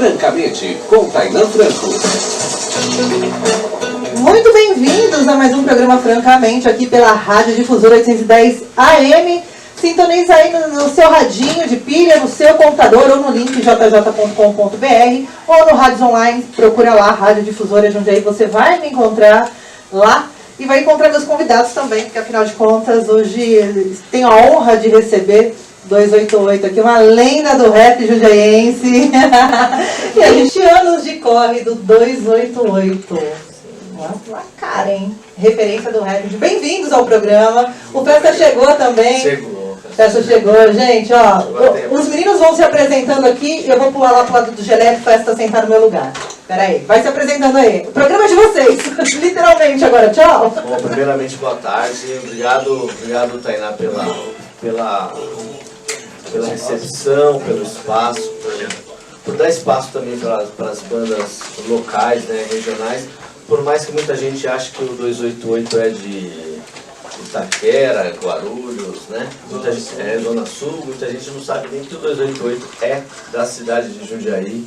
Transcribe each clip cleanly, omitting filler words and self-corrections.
Francamente, com Tainan Franco. Muito bem-vindos a mais um programa Francamente, aqui pela Rádio Difusora 810 AM. Sintoniza aí no seu radinho de pilha, no seu computador ou no link jj.com.br ou no Rádios Online. Procura lá, Rádio Difusora Jundiaí, você vai me encontrar lá e vai encontrar meus convidados também, porque afinal de contas hoje tenho a honra de receber 288 aqui, uma lenda do rap jundiaense. E a 20 anos de corre do 288. Uma cara, hein? Referência do rap. Bem-vindos ao programa. O Festa chegou também. Chegou. Festa chegou, gente, ó. Os meninos vão se apresentando aqui. Eu vou pular lá pro lado do Gelé, Festa sentar no meu lugar. Peraí, vai se apresentando aí. O programa é de vocês. Literalmente agora, tchau. Bom, primeiramente, boa tarde. Obrigado Tainá, pela recepção, pelo espaço, por dar espaço também para as bandas locais, né, regionais. Por mais que muita gente ache que o 288 é de Itaquera, Guarulhos, né? Muita gente é Zona Sul, muita gente não sabe nem que o 288 é da cidade de Jundiaí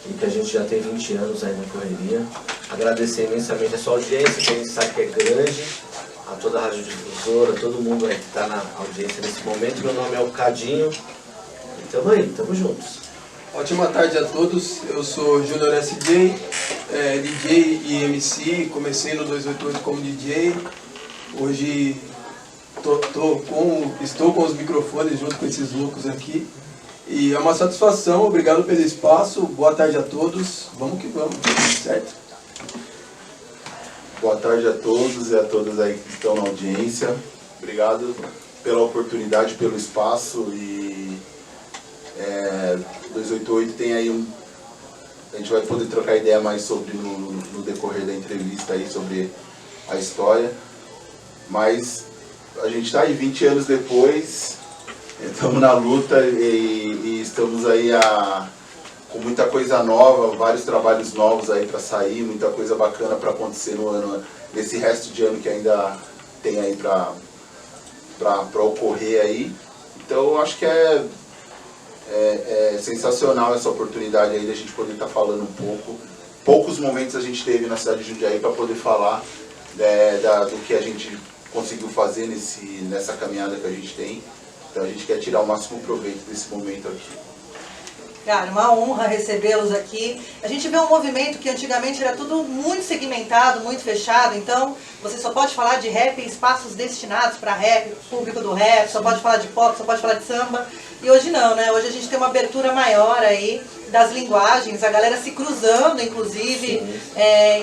e que a gente já tem 20 anos aí na correria. Agradecer imensamente a sua audiência, que a gente sabe que é grande, a toda a Rádio Difusora, todo mundo aí que está na audiência nesse momento. Meu nome é o Cadinho e tamo aí, tamo juntos. Ótima tarde a todos, eu sou Júnior SJ, DJ e MC, comecei no 288 como DJ, hoje estou com os microfones junto com esses loucos aqui, e é uma satisfação, obrigado pelo espaço, boa tarde a todos, vamos que vamos, certo? Boa tarde a todos e a todas aí que estão na audiência, obrigado pela oportunidade, pelo espaço e 288 tem aí a gente vai poder trocar ideia mais sobre no decorrer da entrevista aí sobre a história, mas a gente está aí 20 anos depois, estamos na luta e estamos aí com muita coisa nova, vários trabalhos novos aí para sair, muita coisa bacana para acontecer no ano, nesse resto de ano que ainda tem aí para ocorrer aí. Então eu acho que é sensacional essa oportunidade aí da gente poder estar falando um pouco. Poucos momentos a gente teve na cidade de Jundiaí para poder falar do que a gente conseguiu fazer nessa caminhada que a gente tem. Então a gente quer tirar o máximo proveito desse momento aqui. Cara, uma honra recebê-los aqui. A gente vê um movimento que antigamente era tudo muito segmentado, muito fechado, então você só pode falar de rap em espaços destinados para rap, público do rap, só pode falar de pop, só pode falar de samba. E hoje não, né? Hoje a gente tem uma abertura maior aí das linguagens, a galera se cruzando, inclusive,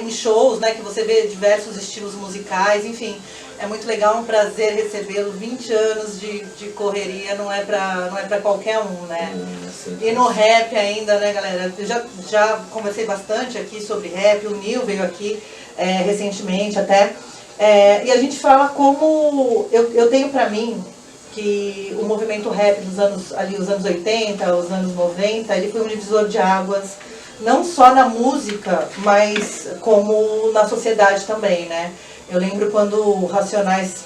em shows, né? Que você vê diversos estilos musicais, enfim. É muito legal, um prazer recebê-lo. 20 anos de correria não é pra qualquer um, né? E no rap ainda, né, galera? Eu já conversei bastante aqui sobre rap, o Nil veio aqui recentemente até. E a gente fala como... Eu tenho pra mim que o movimento rap dos anos 80, os anos 90, ele foi um divisor de águas, não só na música, mas como na sociedade também, né? Eu lembro quando o Racionais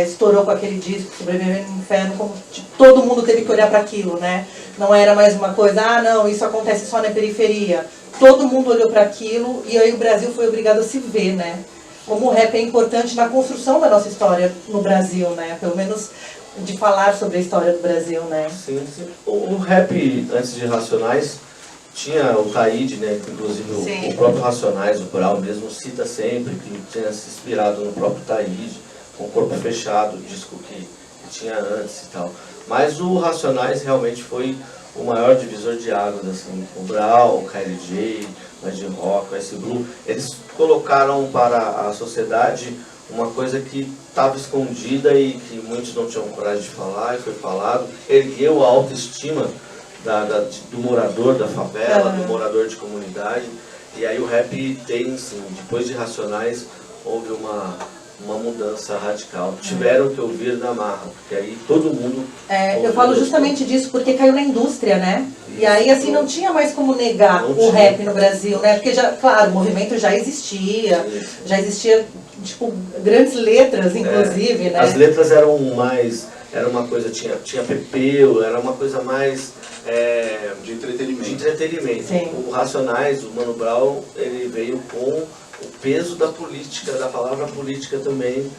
estourou com aquele disco, Sobrevivendo no Inferno, como todo mundo teve que olhar para aquilo, né? Não era mais uma coisa, não, isso acontece só na periferia. Todo mundo olhou para aquilo e aí o Brasil foi obrigado a se ver, né? Como o rap é importante na construção da nossa história no Brasil, né? Pelo menos de falar sobre a história do Brasil, né? Sim. O rap, antes de Racionais, tinha o Taíde, né? Inclusive o próprio Racionais, o Brau mesmo, cita sempre que tinha se inspirado no próprio Taíde, com o Corpo Fechado, o disco que tinha antes e tal. Mas o Racionais realmente foi o maior divisor de águas, assim, o Brau, o KLJ, o Ed Rock, o S Blue, eles colocaram para a sociedade uma coisa que estava escondida e que muitos não tinham coragem de falar, e foi falado, ergueu a autoestima do morador da favela, do morador de comunidade, e aí o rap tem, sim, depois de Racionais, houve uma mudança radical. Tiveram que ouvir na marra, porque aí todo mundo... eu falo justamente disso, porque caiu na indústria, né? Isso. E aí, assim, não tinha mais como negar o rap no Brasil, né? Porque, claro, o movimento já existia, tipo, grandes letras, inclusive, né? As letras eram mais era uma coisa, tinha pepeu, era uma coisa mais De entretenimento. de entretenimento. Sim. O Racionais, o Mano Brown, ele veio com o peso da política, da palavra política também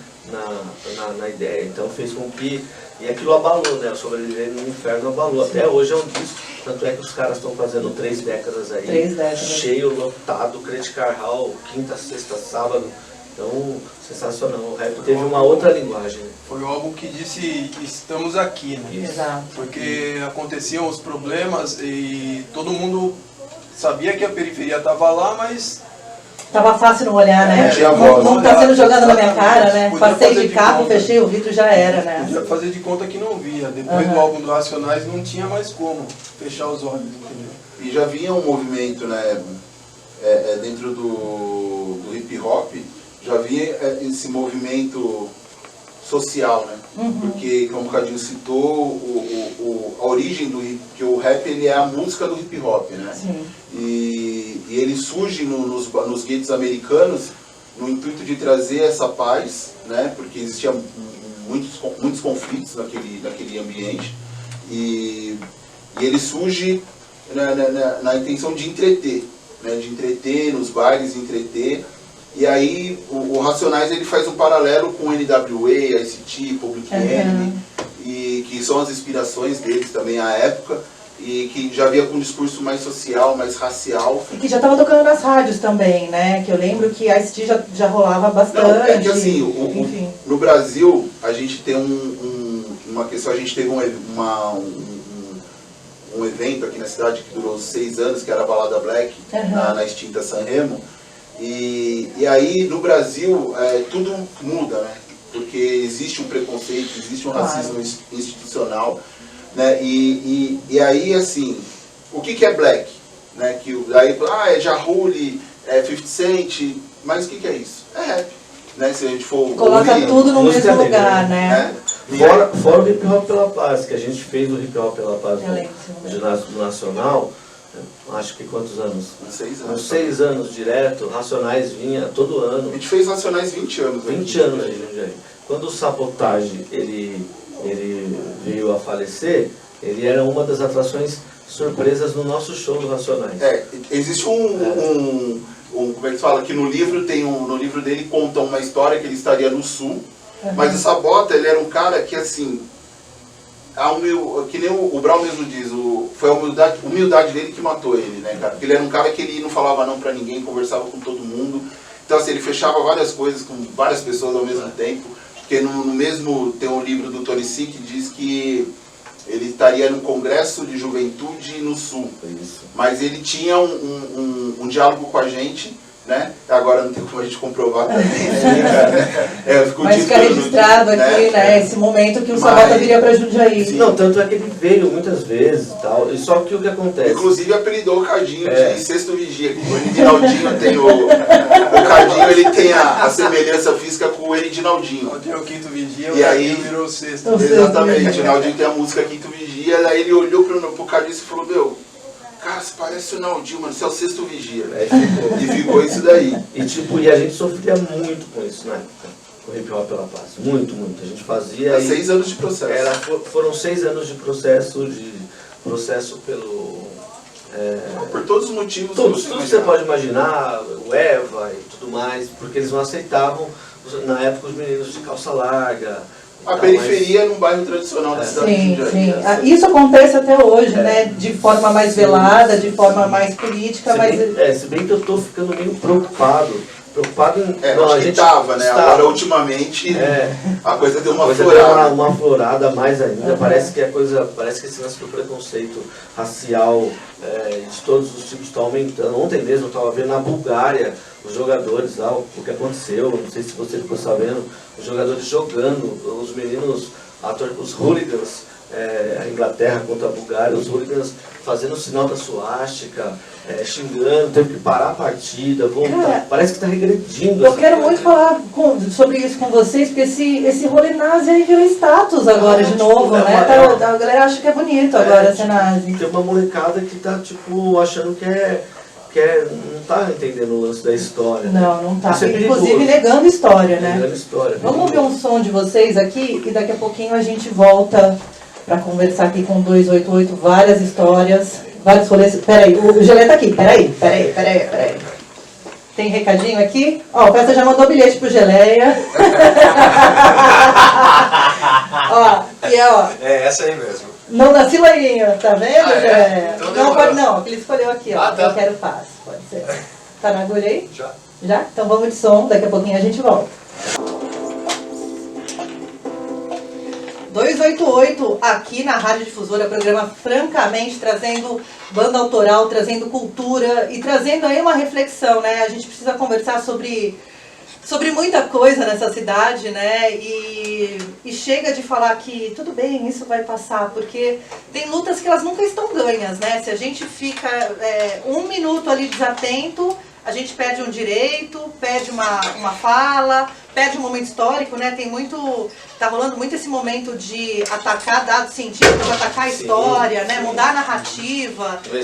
na ideia. Então fez com que... E aquilo abalou, né? O Sobreviver no Inferno abalou. Sim. Até hoje é um disco, tanto é que os caras estão fazendo 3 décadas aí. 3 décadas. Cheio, lotado, Critical Hall, quinta, sexta, sábado. Então, sensacional. O rap teve uma outra linguagem. Né? Foi o álbum que disse estamos aqui, né? Exato. Porque aconteciam os problemas e todo mundo sabia que a periferia estava lá, mas Tava fácil não olhar, né? tinha Não, voz. não tá sendo jogado na minha cara, né? Podia Passei fazer de de carro, conta. fechei o vidro, já era, né? podia fazer de conta que não via. Depois do álbum do Racionais não tinha mais como fechar os olhos, entendeu? E já vinha um movimento, né, dentro do hip hop, já vinha esse movimento social, né? Porque, como o Cadinho citou, a origem do hip, que o rap ele é a música do hip hop, né? Sim. E ele surge nos guetos americanos no intuito de trazer essa paz, né? Porque existiam muitos conflitos naquele ambiente e ele surge na intenção de entreter, né? De entreter nos bailes, entreter. E aí o Racionais ele faz um paralelo com o NWA, ICT, Public Enemy, e que são as inspirações deles também à época, e que já via com um discurso mais social, mais racial. E que já tava tocando nas rádios também, né? Que eu lembro que a ST já rolava bastante. Não, é que assim, enfim. no Brasil a gente tem uma questão, a gente teve um evento aqui na cidade que durou 6 anos, que era a Balada Black, na extinta Sanremo. E aí no Brasil tudo muda, né? Porque existe um preconceito, existe um racismo institucional, né? E aí assim, o que é black? Né? Que aí é Ja Rule, é 50 Cent, mas o que é isso? É rap, né? Se a gente for Coloca ouvir, tudo no música mesmo negra, lugar, né? Fora o Hip Hop pela Paz, que a gente fez o Hip Hop pela Paz no ginásio nacional, acho que quantos anos? 6 anos. Uns 6 anos direto, Racionais vinha todo ano. A gente fez Racionais 20 anos. 20 anos aí, Jundiaí. Quando o Sabotage ele veio a falecer, ele era uma das atrações surpresas no nosso show do Racionais. Existe como é que se fala, que no livro no livro dele conta uma história que ele estaria no sul, mas o Sabota, ele era um cara que assim, que nem o Brown mesmo diz, foi a humildade dele que matou ele, né, cara? Porque ele era um cara que ele não falava não pra ninguém, conversava com todo mundo, então assim, ele fechava várias coisas com várias pessoas ao mesmo tempo, porque no mesmo, tem um livro do Tony C que diz que ele estaria num congresso de juventude no sul, mas ele tinha um diálogo com a gente, né? Agora não tem como a gente comprovar também, né? Mas fica registrado aqui, né? Esse momento que o Sabota viria pra Jundiaí. Não, tanto é que ele veio muitas vezes e tal, e só que o que acontece? Inclusive apelidou o Cadinho de Sexto Vigia, que o Edinaldinho tem o Cadinho, ele tem a semelhança física com o Edinaldinho. Ontem é o Quinto Vigia, E o aí- Cadinho virou o Sexto. Exatamente, o Edinaldinho tem a música Quinto Vigia, daí ele olhou pro Cadinho e falou, meu, cara, você parece o Naldinho, mano, você é o Sexto Vigia. E ficou isso daí. E a gente sofria muito com isso na época, com o Hip Hop pela Paz. Muito. A gente fazia... Há 6 anos de processo. Foram 6 anos de processo pelo... Por todos os motivos. Tudo que você pode imaginar, o Eva e tudo mais, porque eles não aceitavam, na época, os meninos de calça larga. e A tal, periferia num bairro tradicional da cidade de Sim, Jundiaí. sim. Isso acontece até hoje, né? De forma mais velada, de forma mais política, mas... Se bem que eu estou ficando meio preocupado em... Não, acho que estava, né? Agora, ultimamente, a coisa deu uma florada. Uma florada mais ainda. Parece que esse lance do preconceito racial de todos os tipos está aumentando. Ontem mesmo eu estava vendo na Bulgária os jogadores lá, o que aconteceu, não sei se você ficou sabendo, os jogadores jogando, os meninos, os hooligans, a Inglaterra contra a Bulgária, os hooligans fazendo o sinal da suástica, xingando, teve que parar a partida, voltar. Cara, Parece que está regredindo. Eu quero muito falar sobre isso com vocês, porque esse rolê nazi aí virou status agora de novo, né? A galera acha que é bonito agora ser nazi. Tem uma molecada que tá, tipo, achando que não está entendendo o lance da história. Não, não tá. Isso é Inclusive perigoso. negando história, né? Negando história. Vamos ouvir um som de vocês aqui e daqui a pouquinho a gente volta para conversar aqui com 288, várias histórias, vários rolês. Peraí, o Gelé tá aqui, peraí. Tem recadinho aqui? Ó, o Festa já mandou bilhete pro Geleia. Ó, e ó. É essa aí mesmo. Não nasci loirinho, tá vendo, Geleia? Então não, demorou. pode não, ele escolheu aqui, ó. Tá. Eu quero paz, pode ser. Tá na agulha aí? Já. Já? Então vamos de som, daqui a pouquinho a gente volta. 288 aqui na Rádio Difusora, programa francamente trazendo banda autoral, trazendo cultura e trazendo aí uma reflexão, né? A gente precisa conversar sobre muita coisa nessa cidade, né? E chega de falar que tudo bem, isso vai passar, porque tem lutas que elas nunca estão ganhas, né? Se a gente fica um minuto ali desatento, a gente perde um direito, perde uma fala, perde um momento histórico, né? Tem muito, tá rolando muito esse momento de atacar dados científicos, atacar a história, né? Mudar a narrativa. Não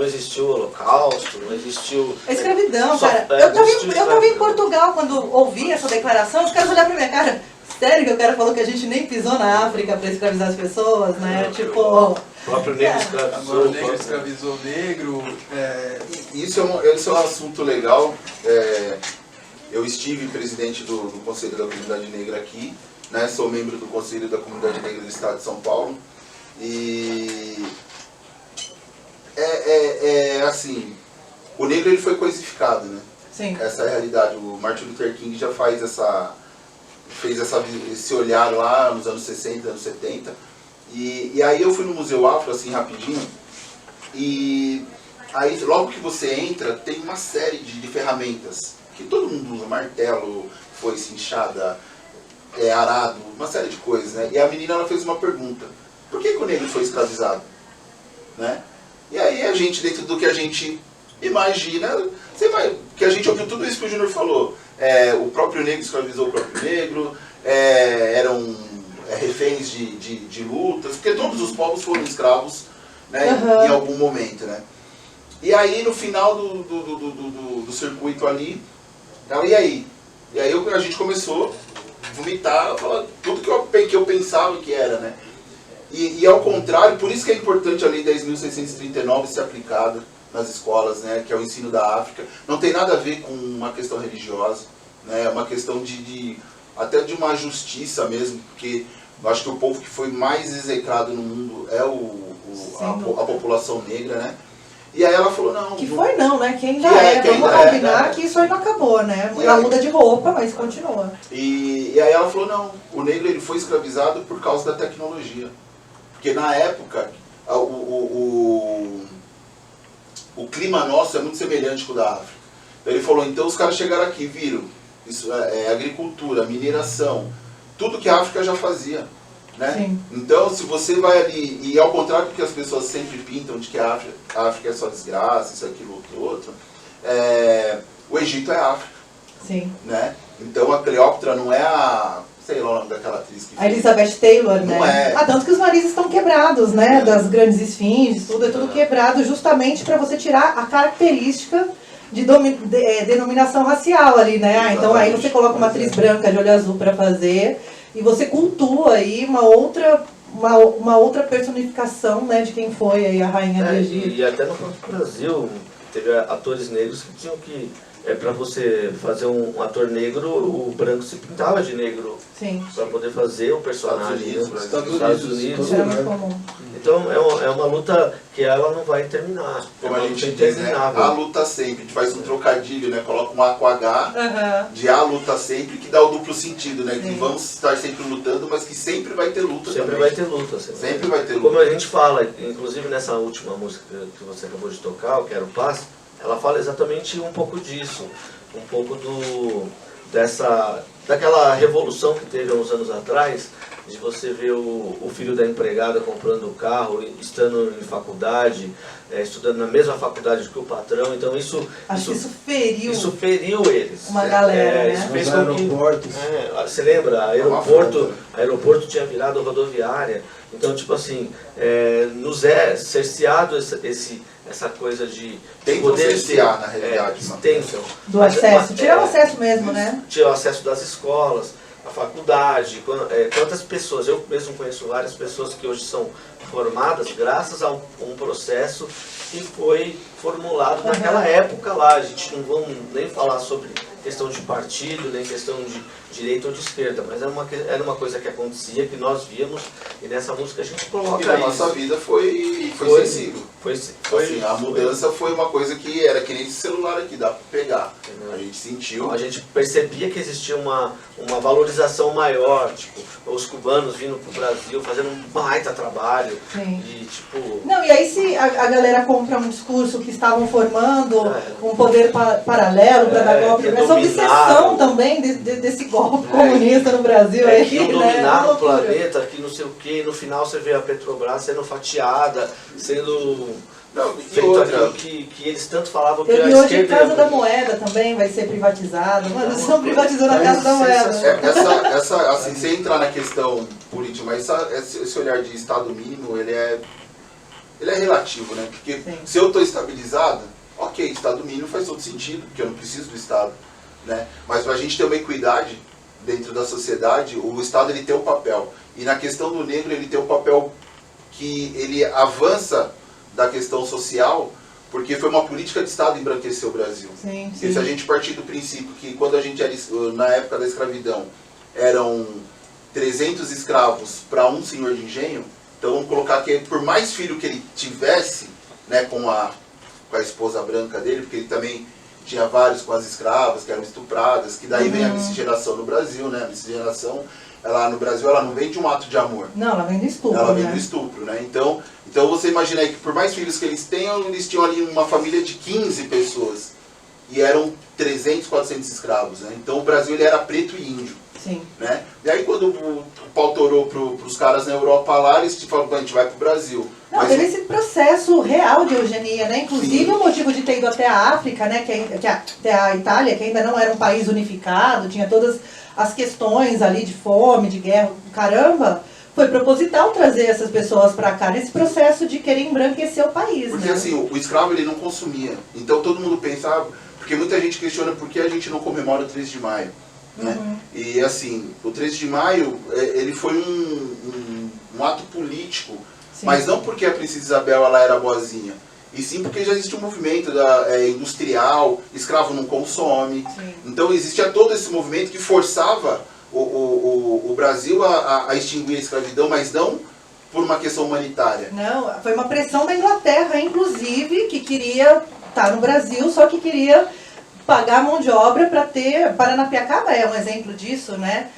existiu o Holocausto, não existiu... A escravidão, Só- cara. é, Eu não existiu tava em escravidão. Portugal quando ouvi essa declaração, os caras olharam pra minha cara. Sério que o cara falou que a gente nem pisou na África pra escravizar as pessoas, né? Tipo... O próprio negro Agora escravizou. o negro escravizou negro. Isso é um assunto legal. Eu estive presidente do Conselho da Comunidade Negra aqui, né? Sou membro do Conselho da Comunidade Negra do Estado de São Paulo. E assim, o negro ele foi coisificado, né? Sim. Essa é a realidade. O Martin Luther King já fez esse olhar lá nos anos 60, anos 70. E aí eu fui no Museu Afro, assim, rapidinho, e aí logo que você entra, tem uma série de ferramentas que todo mundo usa, martelo, foice, enxada, arado, uma série de coisas, né? E a menina ela fez uma pergunta: por que o negro foi escravizado? Né? E aí a gente, dentro do que a gente imagina, que a gente ouviu tudo isso que o Júnior falou. O próprio negro escravizou o próprio negro, eram reféns de lutas, porque todos os povos foram escravos, né, em algum momento, né? E aí no final do circuito ali, e aí a gente começou a vomitar, falar tudo que eu pensava que era, né? E ao contrário, por isso que é importante a Lei 10.639 ser aplicada nas escolas, né, que é o ensino da África. Não tem nada a ver com uma questão religiosa, né, é uma questão até de uma justiça mesmo, porque eu acho que o povo que foi mais execrado no mundo é a população negra, né? E aí ela falou, não... Que foi não, né? Quem já vamos combinar que isso aí não acabou, né? Ela muda de roupa, mas continua. E aí ela falou, não, o negro ele foi escravizado por causa da tecnologia. Porque na época, o clima nosso é muito semelhante com o da África. Ele falou, então os caras chegaram aqui, viram, isso é agricultura, mineração, tudo que a África já fazia, né? Sim. Então se você vai ali, e ao contrário do que as pessoas sempre pintam de que a África é só desgraça, isso, aquilo, outro, o Egito é a África. Sim. Né? Então a Cleópatra não é sei lá o nome daquela atriz que A Elizabeth Taylor, né? Não é. Tanto que os narizes estão quebrados, né? Das grandes esfinges, tudo é tudo quebrado justamente para você tirar a característica de denominação racial ali, né? Então aí você coloca uma atriz branca de olho azul para fazer e você cultua aí uma outra personificação, né, de quem foi aí a rainha do Egito. E até no próprio Brasil teve atores negros que tinham que... para você fazer um ator negro, o branco se pintava de negro. Sim. Para poder fazer o personagem nos Estados Unidos. Era muito comum. Então é uma luta que ela não vai terminar. Como é a uma gente luta diz, né? interminável. A luta sempre. A gente faz um trocadilho, né? Coloca um A com H de a luta sempre, que dá o duplo sentido, né? Que vamos estar sempre lutando, mas que sempre vai ter luta Sempre também. vai ter luta. Sempre vai ter luta. Como a gente fala, inclusive nessa última música que você acabou de tocar, o Quero Paz, ela fala exatamente um pouco disso. Um pouco daquela revolução que teve há uns anos atrás, de você ver o filho da empregada comprando o carro, estando em faculdade, estudando na mesma faculdade que o patrão. Então isso feriu eles. Uma galera, né? Isso fez Os com que, aeroportos. você lembra? Aeroporto tinha virado rodoviária. Então, tipo assim, nos é cerceado essa coisa de Tentam poder cercear, na realidade, tentam. Do acesso, tirar o acesso mesmo, né? Tirar o acesso das escolas, a faculdade, quantas pessoas, eu mesmo conheço várias pessoas que hoje são formadas graças a um processo que foi formulado naquela época lá. A gente não vamos nem falar sobre questão de partido, nem questão de direita ou de esquerda, mas era uma coisa que acontecia, que nós víamos, e nessa música a gente coloca isso. E a isso. nossa vida foi sensível. Assim, a mudança foi uma coisa que era que nem esse celular aqui, dá pra pegar. A gente sentiu. A gente percebia que existia uma valorização maior, tipo, os cubanos vindo pro Brasil fazendo um baita trabalho. Sim. E, tipo... Não, e aí se a galera compra um discurso que estavam formando um poder paralelo para dar golpe, essa obsessão também desse golpe comunista no Brasil. Que iam dominar o planeta, que não sei o que, no final você vê a Petrobras sendo fatiada, sendo... feito aquilo que eles tanto falavam que a esquerda... E hoje a Casa da Moeda também vai ser privatizada. Mano, eles estão privatizando a Casa da Moeda. Assim, sem entrar na questão política, mas esse olhar de Estado mínimo, ele é relativo, né? Porque se eu estou estabilizado, ok, Estado mínimo faz todo sentido, porque eu não preciso do Estado, né? Mas para a gente ter uma equidade dentro da sociedade, o Estado ele tem um papel. E na questão do negro, ele tem um papel que ele avança da questão social, porque foi uma política de Estado embranquecer o Brasil. Sim, porque se a gente partir do princípio que quando a gente era, na época da escravidão, eram 300 escravos para um senhor de engenho, então vamos colocar que por mais filho que ele tivesse, né, com a esposa branca dele, porque ele também tinha vários com as escravas que eram estupradas, que daí vem a miscigenação no Brasil, né? A miscigenação, ela no Brasil, ela não vem de um ato de amor. Não, ela vem do estupro, ela vem do estupro, né? Então você imagina aí que por mais filhos que eles tenham, eles tinham ali uma família de 15 pessoas. E eram 300, 400 escravos, né? Então o Brasil ele era preto e índio. Sim. Né? E aí quando o pau torou pros caras na Europa lá, eles falaram, a gente vai pro Brasil. Não, teve esse processo real de eugenia, né? Inclusive o motivo de ter ido até a África, né? Até a Itália, que ainda não era um país unificado, tinha todas as questões ali de fome, de guerra, caramba, foi proposital trazer essas pessoas para cá nesse processo de querer embranquecer o país. Porque né? assim, o escravo ele não consumia. Então todo mundo pensa, porque muita gente questiona por que a gente não comemora o 13 de maio. Né? E assim, o 13 de maio, ele foi um ato político, sim, mas não porque a princesa Isabel ela era boazinha, e sim porque já existe um movimento industrial, escravo não consome, sim, então existia todo esse movimento que forçava o Brasil a extinguir a escravidão, mas não por uma questão humanitária. Não, foi uma pressão da Inglaterra, inclusive, que queria estar no Brasil, só que queria pagar mão de obra para ter... Paranapiacaba é um exemplo disso, né?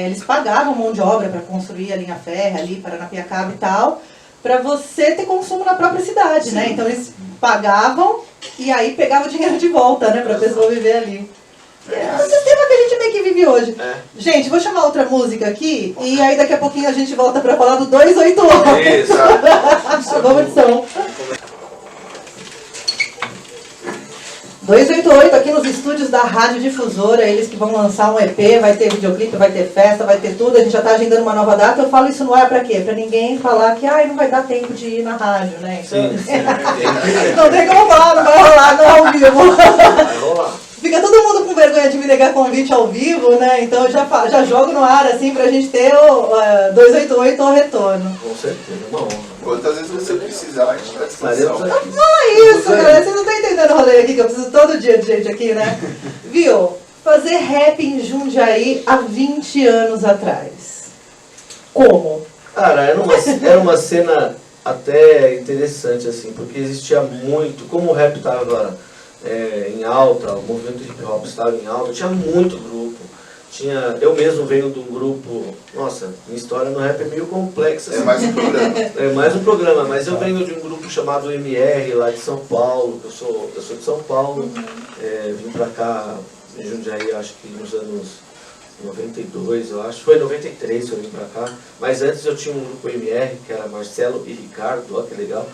Eles pagavam mão de obra para construir a linha férrea ali, Paranapiacaba e tal, para você ter consumo na própria cidade, sim, né? Então eles pagavam e aí pegavam o dinheiro de volta, né? Para a pessoa viver ali. É o sistema que a gente meio que vive hoje. Gente, vou chamar outra música aqui e aí daqui a pouquinho a gente volta para falar do 288. Isso. Vamos de som. 288 aqui nos estúdios da Rádio Difusora, eles que vão lançar um EP, vai ter videoclipe, vai ter festa, vai ter tudo, a gente já está agendando uma nova data. Eu falo isso no ar pra quê? Pra ninguém falar que não vai dar tempo de ir na rádio, né? Então, sim, não tem como falar, não vai rolar, não ao vivo. Vai rolar. Fica todo mundo com vergonha de me negar convite ao vivo, né? Então eu já jogo no ar assim pra gente ter o 288 ao retorno. Com certeza, uma honra. Quantas vezes você precisar, a gente está à disposição. Fala isso, galera. Vocês não estão entendendo o rolê aqui, que eu preciso todo dia de gente aqui, né? Viu? Fazer rap em Jundiaí há 20 anos atrás. Como? Cara, era uma cena até interessante, assim, porque existia muito, como o rap estava agora em alta, o movimento hip hop estava em alta, tinha muito grupo. Eu mesmo venho de um grupo, nossa, minha história no rap é meio complexa. Assim. É mais um programa. É mais um programa, mas eu venho de um grupo chamado MR, lá de São Paulo, eu sou de São Paulo, vim pra cá em Jundiaí, acho que nos anos 92, eu acho, foi em 93 que eu vim pra cá, mas antes eu tinha um grupo MR, que era Marcelo e Ricardo, olha que legal,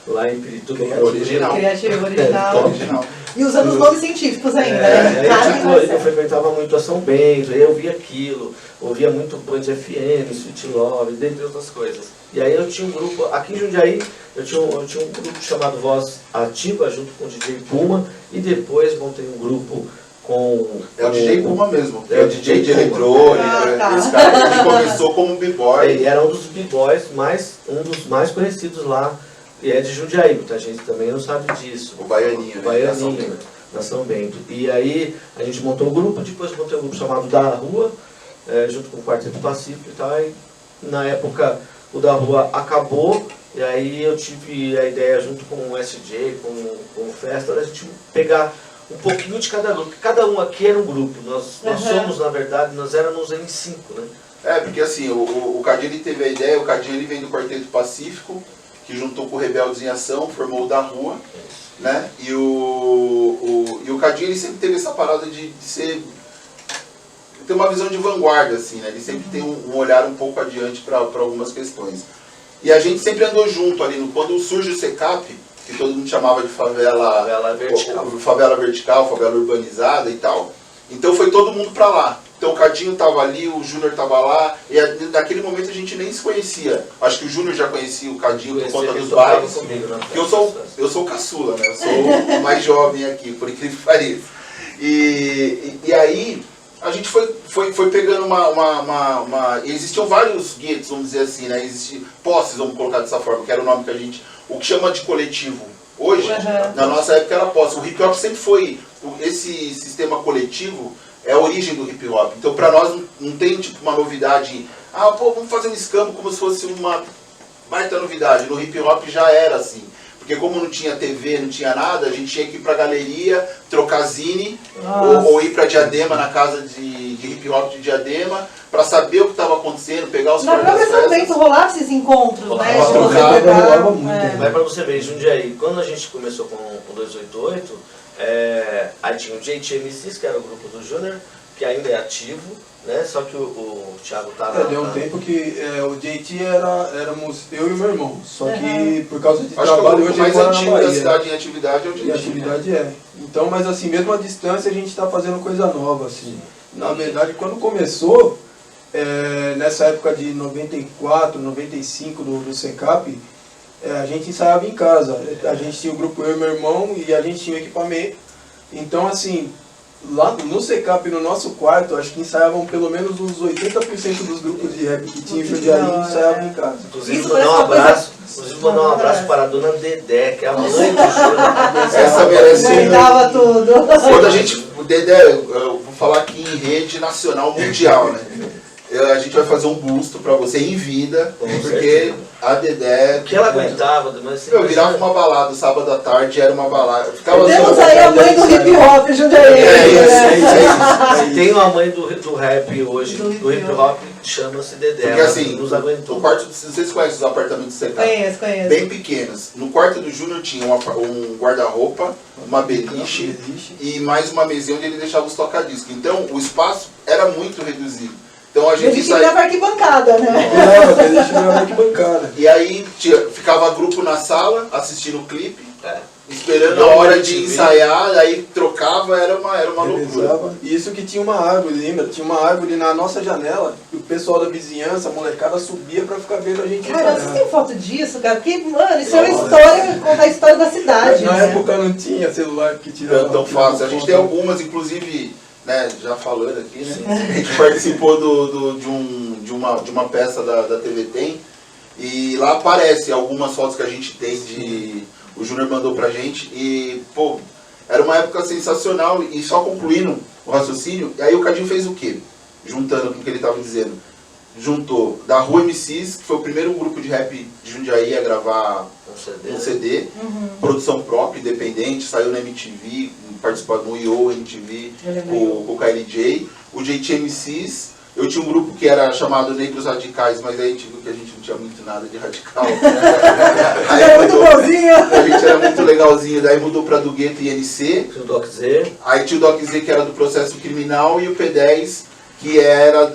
lá em Pirituba. Original. Criativo, original. Original. E usando os nomes científicos ainda, É, né? aí, Claro que tipo, vai eu ser. frequentava muito a São Bento, aí eu via aquilo, ouvia muito Band FM, Sweet Love, dentre outras coisas. E aí eu tinha um grupo, aqui em Jundiaí, eu tinha um grupo chamado Voz Ativa, junto com o DJ Puma, e depois montei um grupo com... É o DJ Puma mesmo, É o DJ de Puma. eletrônica, Tá. esse cara que começou como b-boy. Ele era um dos b-boys, um dos mais conhecidos lá, e é de Jundiaí, muita gente também não sabe disso. O Baianinho, O né? Baianinho, na São Bento. E aí a gente montou um grupo, depois montei um grupo chamado Da Rua, junto com o Quarteto Pacífico e tal. E na época o Da Rua acabou, e aí eu tive a ideia junto com o SJ, com o Festa, da gente pegar um pouquinho de cada grupo, porque cada um aqui era um grupo. Nós somos, na verdade, nós éramos em 5, né? Porque assim, o Cadinho ele teve a ideia, o Cadinho ele vem do Quarteto Pacífico, que juntou com o Rebeldes em Ação, formou o Da Rua, né? E o Cadinho ele sempre teve essa parada de ser... ter uma visão de vanguarda, assim, né? Ele sempre tem um olhar um pouco adiante para algumas questões. E a gente sempre andou junto ali, quando surge o SECAP, que todo mundo chamava de favela vertical, favela urbanizada e tal. Então foi todo mundo para lá. Então o Cadinho estava ali, o Júnior estava lá, e naquele momento a gente nem se conhecia. Acho que o Júnior já conhecia o Cadinho por conta dos bailes. Porque eu sou o caçula, né? Eu sou o mais jovem aqui, por incrível que pareça. E aí a gente foi pegando existiam vários guetos, vamos dizer assim, né? Existiam posses, vamos colocar dessa forma, que era o nome que a gente... O que chama de coletivo hoje, na nossa época era posse. O hip hop sempre foi... Esse sistema coletivo é a origem do hip hop. Então pra nós não tem tipo uma novidade... vamos fazer um escambo como se fosse uma baita novidade. No hip hop já era assim. Porque como não tinha TV, não tinha nada, a gente tinha que ir pra galeria, trocar zine, ou ir pra Diadema, na casa de hip hop de Diadema, pra saber o que estava acontecendo, pegar os Na própria São Bento rolava esses encontros, né? De você pegar, Mas pra você ver, em Jundiaí, quando a gente começou com o 288, aí tinha o JTMCs, que era o grupo do Júnior, que ainda é ativo, né? Só que o Thiago tava... Deu um tempo que o JT éramos eu e o meu irmão. Só que por causa de trabalho hoje mais ele mora na antigo da Bahia. cidade em atividade é o JT. E atividade Então, mas assim, mesmo à distância a gente está fazendo coisa nova, assim. Na verdade, quando começou, nessa época de 94, 95 do SECAP, a gente ensaiava em casa. A gente tinha o grupo eu e meu irmão e a gente tinha equipamento. Então, assim, lá no SECAP, no nosso quarto, acho que ensaiavam pelo menos uns 80% dos grupos de rap que tinha em Jundiaí ensaiavam em casa. Inclusive, mandar um abraço para a dona Dedé, que é a mãe do Júnior. Essa merece... Aguentava tudo. Quando a gente... O Dedé, eu vou falar aqui em rede nacional, mundial, né? A gente vai fazer um busto pra você em vida, porque a Dedé... O que ela aguentava, mas... Eu virava uma balada, sábado à tarde era uma balada. Temos aí a mãe do hip hop, Jundiaí. Tem uma mãe do rap hoje, do hip hop, que chama-se Dedé. Porque assim, nos aguentou. o quarto, vocês conhecem os apartamentos do SECAP? Conheço. Bem pequenos. No quarto do Júnior tinha um guarda-roupa, uma beliche e mais uma mesinha onde ele deixava os tocadiscos. Então o espaço era muito reduzido. Então a gente tinha pra arquibancada, né? A gente virava arquibancada. E aí ficava grupo na sala assistindo o clipe, esperando a hora de ensaiar, aí trocava, era uma loucura. E isso que tinha uma árvore, lembra? Tinha uma árvore na nossa janela, e o pessoal da vizinhança, a molecada subia pra ficar vendo a gente Cara, ensaiar. vocês têm foto disso, cara? Porque, mano, isso é uma história, contar a história da cidade. Na né? época não tinha celular que tirava. Tão fácil. A gente tem algumas, inclusive, né, já falando aqui, né? A gente participou de uma peça da TV Tem, e lá aparece algumas fotos que a gente tem o Júnior mandou pra gente, e, pô, era uma época sensacional, e só concluindo o raciocínio, e aí o Cadinho fez o quê? Juntando com o que ele estava dizendo. Juntou Da Rua MCs, que foi o primeiro grupo de rap de Jundiaí a gravar um CD, produção própria, independente, saiu na MTV, participou no IO, MTV, com o KLJ, o JTMCs. Eu tinha um grupo que era chamado Negros Radicais, mas aí a gente viu que a gente não tinha muito nada de radical. Aí Era muito bonzinho. A gente era muito legalzinho, daí mudou pra do Gueto e INC. O Doc Z. Aí tinha o Doc Z, que era do Processo Criminal, e o P10, que era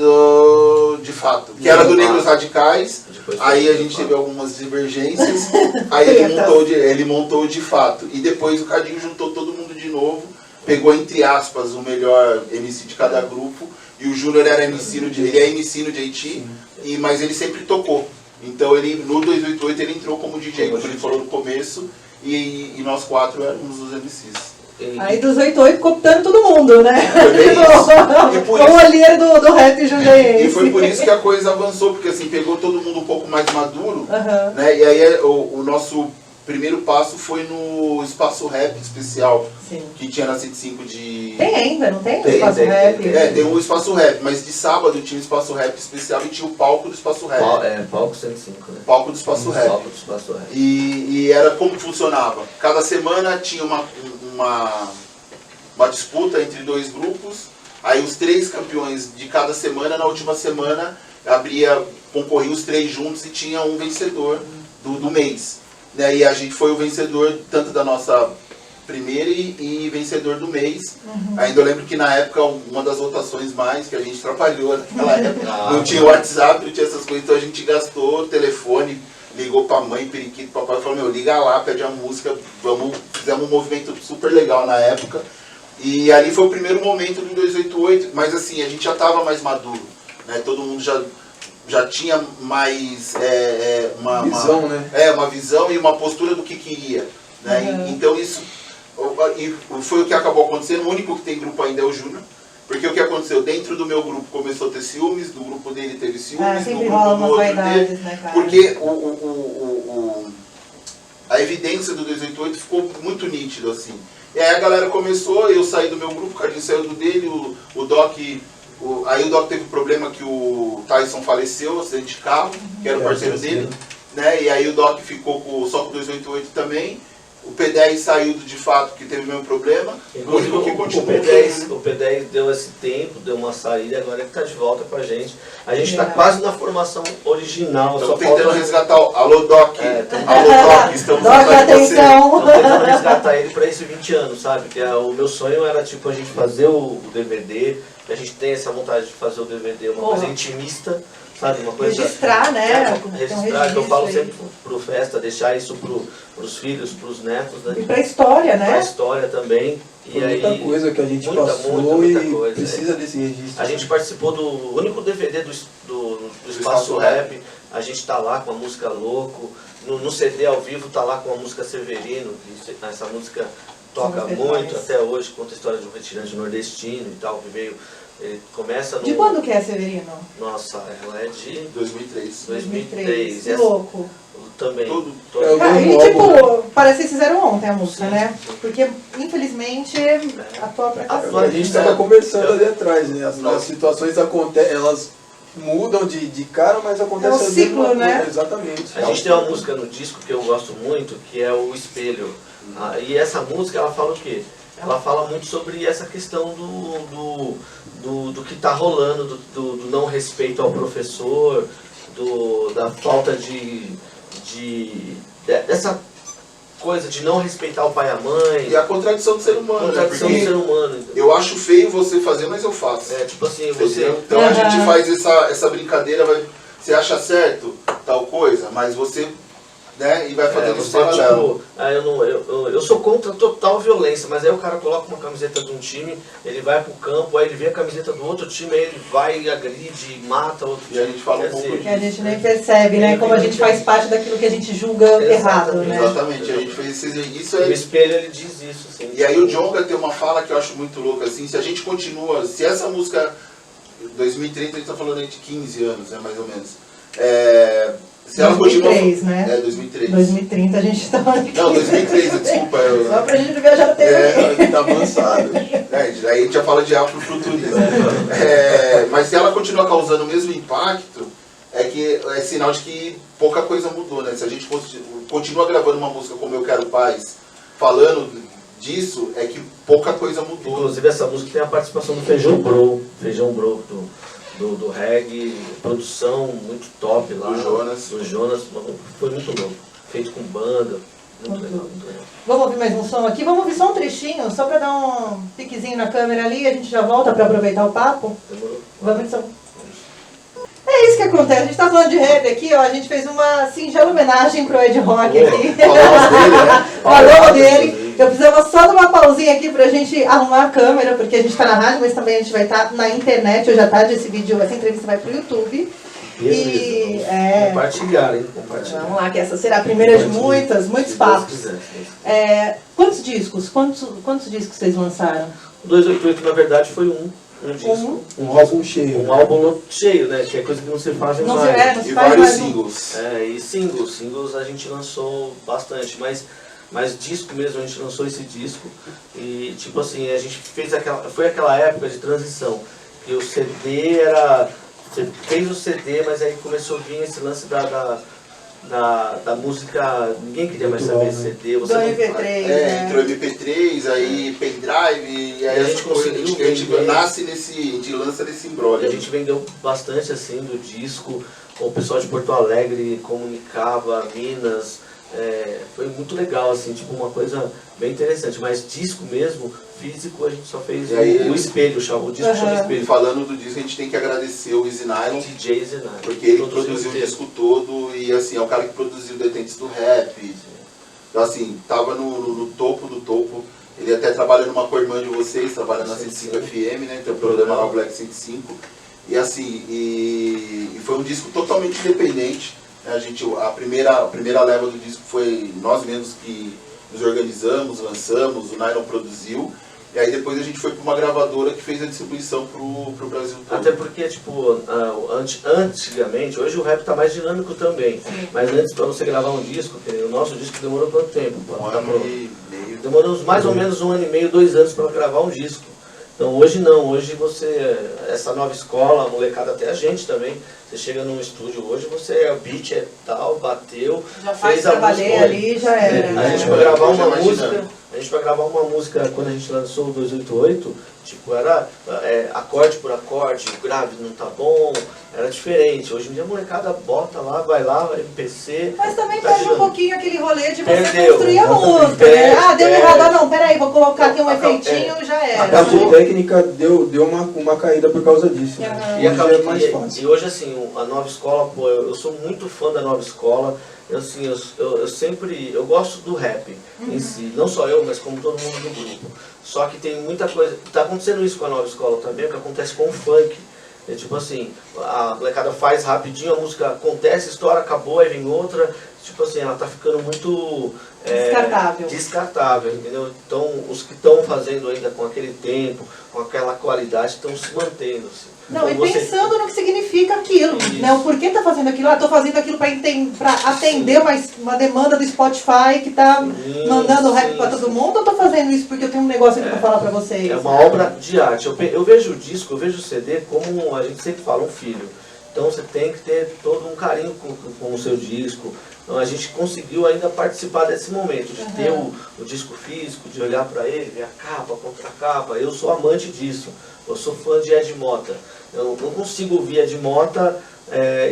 de fato, que era do Negros Radicais. Aí a gente teve algumas divergências, aí ele montou de fato. E depois o Cadinho juntou todo mundo de de novo, pegou entre aspas o melhor MC de cada grupo, e o Júnior era MC ele é MC no JT, mas ele sempre tocou. Então ele, no 288 ele entrou como DJ, como ele falou no começo, e nós 4 éramos os MCs. Aí dos 88 cooptando todo mundo, né? Foi o olheiro do rap jundiaense. E foi por isso que a coisa avançou, porque assim, pegou todo mundo um pouco mais maduro, né? E aí o nosso primeiro passo foi no Espaço Rap Especial, que tinha na 105 de... Tem ainda, não tem? O Espaço Rap? Tem o Espaço Rap, mas de sábado tinha o Espaço Rap Especial e tinha o palco do Espaço Rap. Palco 105, né? Palco do Espaço Rap. Palco do Espaço Rap. E era como funcionava. Cada semana tinha uma disputa entre 2 grupos, aí os 3 campeões de cada semana, na última semana, concorriam os 3 juntos e tinha um vencedor do mês. E a gente foi o vencedor tanto da nossa primeira e vencedor do mês. Ainda eu lembro que na época, uma das votações mais que a gente trabalhou naquela época, não tinha WhatsApp, não tinha essas coisas, então a gente gastou o telefone, ligou pra mãe, periquito, papai, falou, meu, liga lá, pede a música, fizemos um movimento super legal na época. E ali foi o primeiro momento do 288, mas assim, a gente já estava mais maduro, né? Todo mundo já tinha mais visão, né? Uma visão e uma postura do que queria, né? Então isso foi o que acabou acontecendo. O único que tem grupo ainda é o Júnior, porque o que aconteceu, dentro do meu grupo começou a ter ciúmes, do grupo dele teve ciúmes, do grupo do outro teve, né, cara? porque a evidência do 288 ficou muito nítido assim. E aí a galera começou, eu saí do meu grupo, o Cardinho saiu do dele, o Doc... Aí o Doc teve um problema que o Tyson faleceu, acidente de carro, que era o parceiro dele, né? E aí o Doc ficou só com o 288 também. O P10 saiu de fato, que teve o mesmo problema. O único que continuou. O P10 deu esse tempo, deu uma saída, agora ele está de volta com a gente. A gente está quase na formação original. Estamos tentando resgatar o Alô Doc. Alô Doc, estamos Doc, atenção! Estamos tentando resgatar ele para esses 20 anos, sabe? Que o meu sonho era tipo a gente fazer o DVD. A gente tem essa vontade de fazer o DVD, uma coisa intimista, sabe? Uma coisa, registrar, né? Registrar, que eu falo sempre pro Festa, deixar isso pros filhos, pros netos, né? E pra história, né? Pra história também. Foi muita coisa que a gente passou e coisa, precisa desse registro. A gente participou do único DVD do Espaço Rap, a gente tá lá com a música Louco, no CD ao vivo tá lá com a música Severino, essa música toca muito até hoje, conta a história de um retirante nordestino e tal, que veio, ele começa no... De quando que é, Severino? Nossa, ela é de 2003. 2003. Que louco. Também. E tipo, parece que fizeram ontem a música, né? Porque, infelizmente, a própria... A gente estava conversando ali atrás, né? As situações acontecem, elas mudam de cara, mas acontece o ciclo, né? Exatamente. A gente tem uma música no disco que eu gosto muito, que é o Espelho. E essa música, ela fala o quê? Ela fala muito sobre essa questão do que está rolando, do não respeito ao professor, da falta dessa coisa de não respeitar o pai e a mãe. E a contradição do ser humano, né? Contradição do ser humano. Eu acho feio você fazer, mas eu faço. Tipo assim, você... Então a gente faz essa brincadeira, você acha certo tal coisa, mas você... Né? E vai fazendo isso paralelo. Tipo, eu sou contra total violência, mas aí o cara coloca uma camiseta de um time, ele vai pro campo, aí ele vê a camiseta do outro time, aí ele vai, agride, mata outro time. E a gente fala um pouco que a gente nem percebe, né? Como a gente faz parte daquilo que a gente julga errado, né? Exatamente, a gente fez isso. O Espelho, ele diz isso. Assim, e aí o Djonga tem uma fala que eu acho muito louca, assim, se a gente continua, se essa música 2030, a gente tá falando aí de 15 anos, né, mais ou menos. Se 2003, né? 2003. 2030 a gente tá aqui. Não, 2003, desculpa. Só pra gente viajar no tempo. A gente tá avançado. Aí a gente já fala de afrofuturismo. Mas se ela continuar causando o mesmo impacto, é sinal de que pouca coisa mudou, né? Se a gente continua gravando uma música como Eu Quero Paz, falando disso, é que pouca coisa mudou. Inclusive essa música tem a participação do Feijão Bro do reggae, produção muito top lá. Do Jonas, foi muito louco. Feito com banda, muito legal. Vamos ouvir mais um som aqui? Vamos ouvir só um trechinho, só para dar um piquezinho na câmera ali e a gente já volta para aproveitar o papo? Demorou? Vamos então. É isso que acontece, a gente tá falando de rap aqui, ó, a gente fez uma singela homenagem pro Ed Rock aqui. Falamos dele, né? Falamos dele. Eu precisava só de uma pausinha aqui pra gente arrumar a câmera, porque a gente tá na rádio, mas também a gente vai estar na internet hoje à tarde. Essa entrevista vai pro YouTube. E compartilhar, hein? Compartilhar. Vamos lá, que essa será a primeira de muitos papos. Quantos discos? Quantos discos vocês lançaram? O 288, na verdade, foi um disco. Um álbum cheio. Um álbum cheio, né? Que é coisa que não se faz Não mais. se E faz vários mais singles. E singles a gente lançou bastante, mas disco mesmo, a gente lançou esse disco e tipo assim, a gente fez foi aquela época de transição, que o CD era, você fez o CD, mas aí começou a vir esse lance da música, ninguém queria mais saber de CD, do MP3, entrou MP3, aí pendrive, e aí a gente conseguiu a gente vender. nasce nesse, a gente lança nesse E embrolho. a gente vendeu bastante assim do disco, o pessoal de Porto Alegre comunicava, Minas, foi muito legal, assim, tipo uma coisa bem interessante, mas disco mesmo, físico, a gente só fez o espelho, o disco chama E espelho. falando do disco, a gente tem que agradecer o Easy Nylon, DJ Zenai. porque ele produziu o disco todo e assim, é o cara que produziu Detentes do Rap. Então assim, tava no topo do topo. Ele até trabalha numa co-irmã de vocês, trabalha na 105 FM, né? Tem o programa lá, o Black 105. E assim, e foi um disco totalmente independente. A primeira leva do disco foi nós mesmos que nos organizamos, lançamos, o Nylon produziu. E aí depois a gente foi para uma gravadora que fez a distribuição pro Brasil todo. Até porque, tipo, antigamente, hoje o rap tá mais dinâmico também. Mas antes, para você gravar um disco, o nosso disco demorou quanto tempo? Um ano e meio. Demorou mais ou menos 1 ano e meio, 2 anos para gravar um disco. Então hoje não, hoje você, essa nova escola, a molecada, até a gente também, você chega num estúdio hoje, você, o beat é tal, bateu, já faz fez a trabalhei música, ali, já era. A gente para gravar Hoje é uma mais música, dinâmico. a gente para gravar uma música, quando a gente lançou o 288, tipo, era acorde por acorde, o grave não tá bom, era diferente. Hoje em dia a molecada bota lá, vai lá, MPC. Mas também tá perde um dinâmico. pouquinho aquele rolê de você Perdeu, construir a exatamente. música, né? Ah, deu Perde. errado, não, peraí, vou colocar aqui um efeitinho, já A era. parte técnica deu uma caída por causa disso. Né? Aham. E, Hoje é mais fácil. e hoje, assim, a nova escola, pô, eu sou muito fã da nova escola. Eu gosto do rap em si, não só eu, mas como todo mundo do grupo. Só que tem muita coisa, tá acontecendo isso com a nova escola também, o que acontece com o funk. É tipo assim, a molecada faz rapidinho, a música acontece, estoura, acabou, aí vem outra. Tipo assim, ela tá ficando muito descartável, entendeu? Então, os que estão fazendo ainda com aquele tempo, com aquela qualidade, estão se mantendo. Assim. Não, então, e pensando no que significa aquilo, né? O porquê tá fazendo aquilo? Tô fazendo aquilo para atender uma demanda do Spotify que tá mandando rap para todo mundo, ou tô fazendo isso porque eu tenho um negócio aqui para falar para vocês? É uma obra de arte. Eu vejo o disco, eu vejo o CD como a gente sempre fala, um filho. Então você tem que ter todo um carinho com o seu disco. Então a gente conseguiu ainda participar desse momento, de ter o disco físico, de olhar para ele, ver a capa, a contracapa. Eu sou amante disso. Eu sou fã de Ed Mota. Eu não consigo ouvir Ed Mota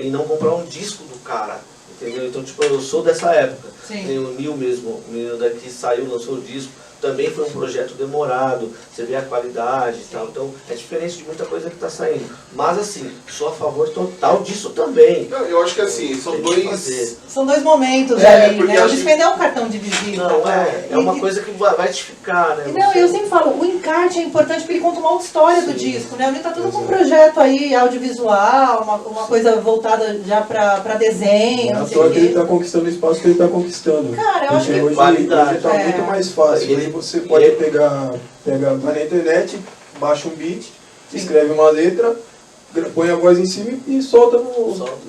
e não comprar um disco do cara. Entendeu? Então, tipo, eu sou dessa época. Tem o Nil mesmo, o menino daqui saiu, lançou o disco. Também foi um projeto demorado, você vê a qualidade e tal. Então, é diferente de muita coisa que está saindo. Mas, assim, sou a favor total disso também. Não, eu acho que assim, são dois... São dois momentos É, ali, porque né? a O gente- disco ainda é um cartão de visita. Não, é uma coisa que vai te ficar, né? Não, Você- eu sempre falo, o encarte é importante porque ele conta uma outra história do disco, né? A gente tá tudo com um projeto aí, audiovisual, uma coisa voltada já pra desenho, Não não é sei só o que ele quê. está conquistando o espaço que ele está conquistando. Cara, eu acho Porque que hoje qualidade. está muito mais fácil. Ele- Hoje você pode vai na internet, baixa um beat, escreve uma letra, põe a voz em cima e solta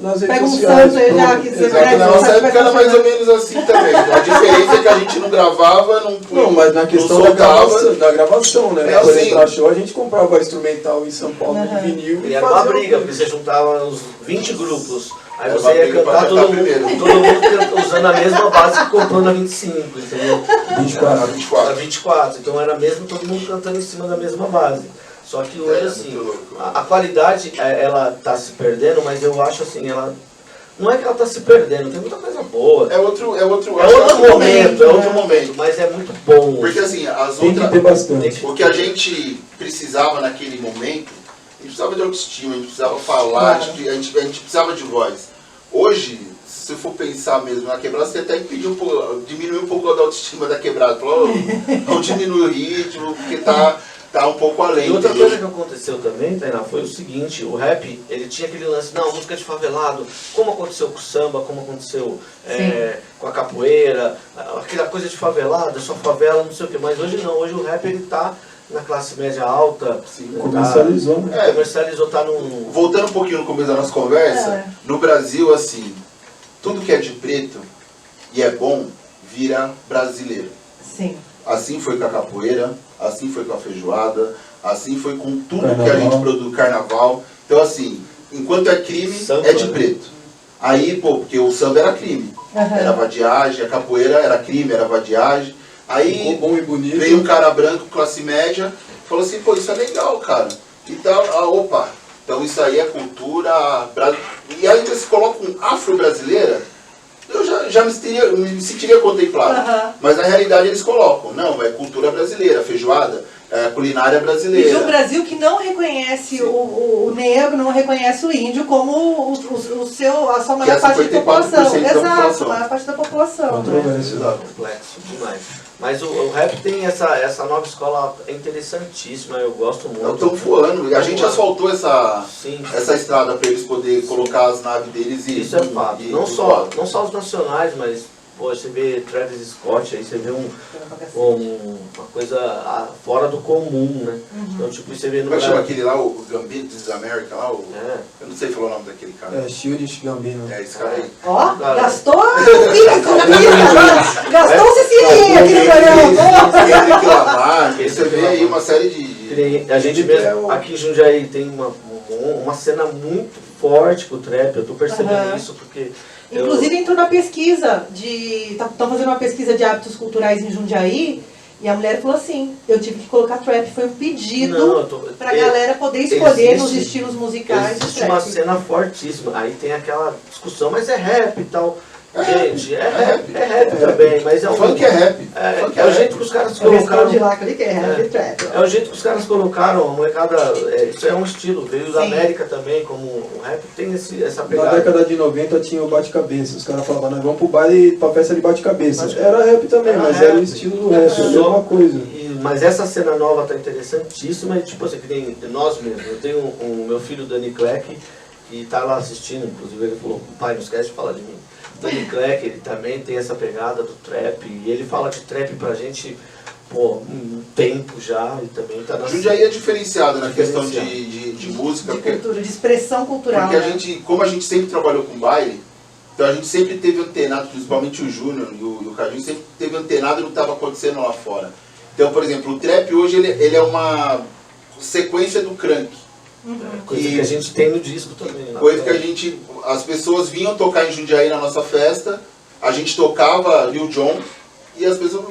nas redes Pega um sociais. santo aí já, Pronto, que você exato. vai- Na nossa época era mais ou menos assim também. A diferença é que a gente não gravava, Não, mas na questão não da gravação, né? É Por assim. exemplo, a show a gente comprava instrumental em São Paulo de vinil E e era uma fazia briga, um- porque você juntava uns 20 grupos. Aí Era você uma ia briga pra cantar cantar todo mundo primeiro. usando a mesma base que comprou na 25, entendeu? 24. Era 24. Era 24, então era mesmo todo mundo cantando em cima da mesma base. Só que hoje, É, assim, muito louco. a qualidade, ela tá se perdendo, mas eu acho assim, ela... Não é que ela tá se perdendo, tem muita coisa boa. É outro É outro momento, mas é muito bom. Porque assim, as Tem que ter outras... bastante. O que a gente precisava naquele momento, a gente precisava de autoestima, a gente precisava falar, a gente precisava de voz. Hoje, se você for pensar mesmo na quebrada, você até pediu diminuir um pouco a autoestima da quebrada. Falou, não diminui o ritmo, porque tá um pouco além. E outra entendeu? coisa que aconteceu também, Tainá, foi o seguinte, o rap, ele tinha aquele lance, não, música de favelado, como aconteceu com o samba, como aconteceu com a capoeira, aquela coisa de favelado, só favela, não sei o que, mas hoje não, hoje o rap ele tá na classe média alta. Sim, comercializou, né? Comercializou, tá num... Voltando um pouquinho no começo da nossa conversa, no Brasil, assim, tudo que é de preto e é bom, vira brasileiro. Sim. Assim foi com a capoeira, assim foi com a feijoada, assim foi com tudo que a gente produz, carnaval. Então, assim, enquanto é crime, samba, é de preto. Aí, pô, porque o samba era crime, era vadiagem, a capoeira era crime, era vadiagem. Aí Ficou bom e bonito. veio um cara branco, classe média, falou assim, pô, isso é legal, cara. Então, opa, então isso aí é cultura... E aí você coloca um afro-brasileira, eu já me sentiria contemplado. Mas na realidade eles colocam, não, é cultura brasileira, feijoada, é culinária brasileira. E de um Brasil que não reconhece o negro, não reconhece o índio como a sua maior parte da população. Exato, a maior parte da população. Né? Complexo demais. Mas o rap tem essa nova escola interessantíssima, eu gosto muito. Estão voando, a gente asfaltou essa estrada para eles poderem colocar as naves deles e... Isso é fato. Não só os nacionais, mas pô, você vê Travis Scott, aí você vê uma coisa fora do comum, né? Então, tipo, você vê no... Como é que chama aquele lá, o Gambino This is America, lá? Eu não sei falar o nome daquele cara. É, Childish Gambino. É, esse cara aí. Ó, gastou gastou o Cecilinha aqui no programa. Kendrick Lamar, você vê aí uma série de... A gente mesmo, aqui em Jundiaí, tem uma cena muito forte com o trap, eu tô percebendo isso porque... Inclusive entrou na pesquisa estão fazendo uma pesquisa de hábitos culturais em Jundiaí, e a mulher falou assim, eu tive que colocar trap, foi um pedido pra galera poder escolher nos estilos musicais. Existe uma cena fortíssima, aí tem aquela discussão, mas é rap e tal. Gente, é rap também, mas é um... Funk é rap. É o jeito que os caras colocaram... É o jeito que os caras colocaram, a molecada, isso é um estilo, veio da América também, como o rap tem essa pegada. Na década de 90 tinha o bate-cabeça, os caras falavam, nós vamos pro baile, pra festa de bate-cabeça. Era rap também, mas era o estilo do rap, é a mesma coisa. Mas essa cena nova tá interessantíssima, e tipo assim, que tem nós mesmos, eu tenho o meu filho Dani Cleck, que tá lá assistindo, inclusive ele falou, pai, não esquece de falar de mim. Dani Cleck, ele também tem essa pegada do trap, e ele fala de trap pra gente, pô, um tempo já, e também tá na... Jundiaí é diferenciado na questão de música, de expressão cultural. Porque a gente, como a gente sempre trabalhou com baile, então a gente sempre teve antenado, principalmente o Júnior e o Cadinho, sempre teve antenado no que estava acontecendo lá fora. Então, por exemplo, o trap hoje ele é uma sequência do crunk. Coisa que a gente tem no disco também. Coisa que as pessoas vinham tocar em Jundiaí na nossa festa, a gente tocava Lil Jon e as pessoas...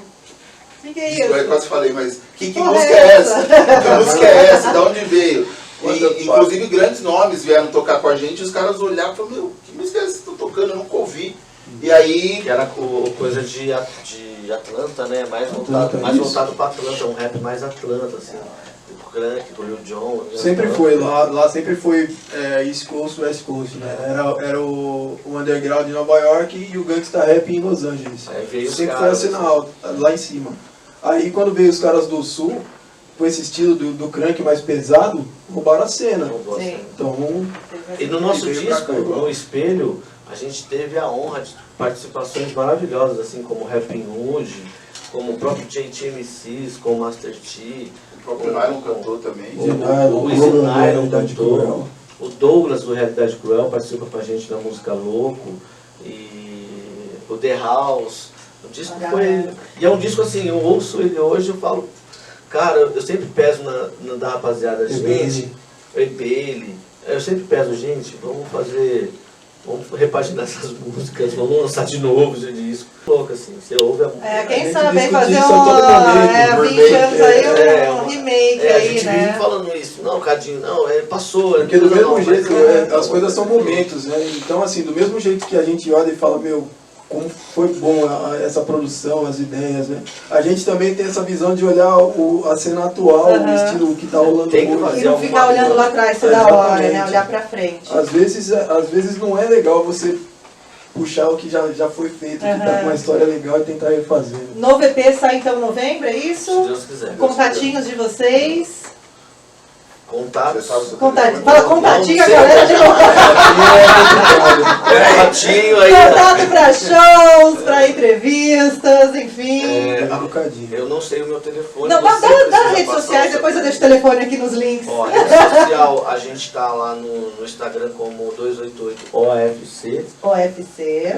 Eu quase falei, mas que música é essa? Que música é essa? De onde veio? E, inclusive grandes nomes vieram tocar com a gente e os caras olharam e falaram, meu, que música é essa que estão tocando? Eu nunca ouvi. E aí... Que era coisa de Atlanta, né? Mais voltado para Atlanta, um rap mais Atlanta, assim. Do Crunk, do Lil Jon. Sempre foi, lá sempre foi East Coast, West Coast, né? Era o underground de Nova York e o gangsta rap em Los Angeles. Sempre foi assim lá em cima. Aí quando veio os caras do Sul, com esse estilo do crunk mais pesado, roubaram a cena. Então, e no nosso disco, no Espelho, a gente teve a honra de participações maravilhosas, assim como Rapping Hood, como o próprio JTMCs, como o Master T. O próprio Nylon cantou também. O Easy Nylon cantou. O Douglas do Realidade Cruel participa com a gente da música Louco. E o The House. O disco foi... E é um disco assim, eu ouço ele hoje e eu falo... Cara, eu sempre peso da rapaziada, gente, Ebele, eu sempre peso, gente, vamos repaginar essas músicas, vamos lançar de novo esse disco. Louco assim, você ouve quem sabe aí fazer 20 anos aí, um remake aí, né? A gente vive falando isso, não, Cadinho, não, passou. Porque do mesmo jeito, as coisas são momentos, né? Então assim, do mesmo jeito que a gente olha e fala, meu, como foi bom essa produção, as ideias, né? A gente também tem essa visão de olhar a cena atual, o estilo que está rolando hoje. E não ficar olhando lá atrás toda hora, né? Olhar pra frente. Às vezes não é legal você puxar o que já foi feito, que tá com uma história legal e tentar refazer. Novo EP sai então em novembro, é isso? Se Deus quiser. Contatinhos de vocês. Contatos. Você sabe o seu Contatinho. telefone? Fala contatinho, a sei. galera de Contatinho aí. contato para shows, para entrevistas, enfim. Eu não sei o meu telefone. Não, você dá precisa redes passar sociais, o seu depois eu deixo o telefone aqui nos links. Ó, rede social, a gente tá lá no Instagram como 288OFC, OFC.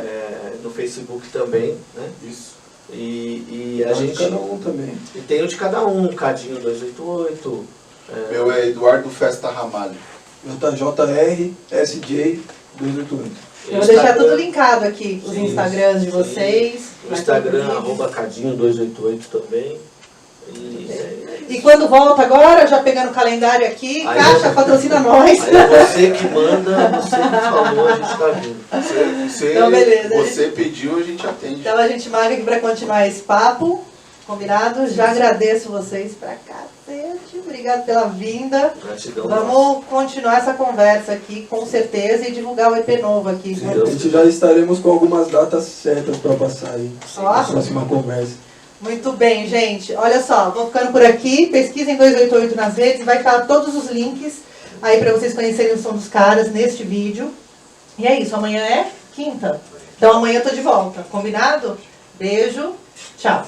no Facebook também, né? Isso. E a De gente. cada um também. E tem o de cada um, Cadinho 288. Meu é Eduardo Festa Ramalho. JR, SJ 288. Eu vou deixar tudo linkado aqui, os Instagrams de vocês. O Instagram, @Cadinho288 também. E quando volta agora, já pegando o calendário aqui, Aí Caixa patrocina nós. Aí é você que manda, você que falou, a gente tá vindo. Então, beleza. Você pediu, a gente atende. Então a gente marca aqui para continuar esse papo. Combinado? Já agradeço vocês pra cacete. Obrigado pela vinda. Gratidão. Vamos continuar essa conversa aqui, com certeza, e divulgar o EP novo aqui. Sim, A gente já estaremos com algumas datas certas para passar aí. Ó. Na próxima conversa. Muito bem, gente. Olha só, vou ficando por aqui. Pesquisem 288 nas redes. Vai estar todos os links aí para vocês conhecerem o som dos caras neste vídeo. E é isso. Amanhã é quinta. Então amanhã eu tô de volta. Combinado? Beijo. Tchau.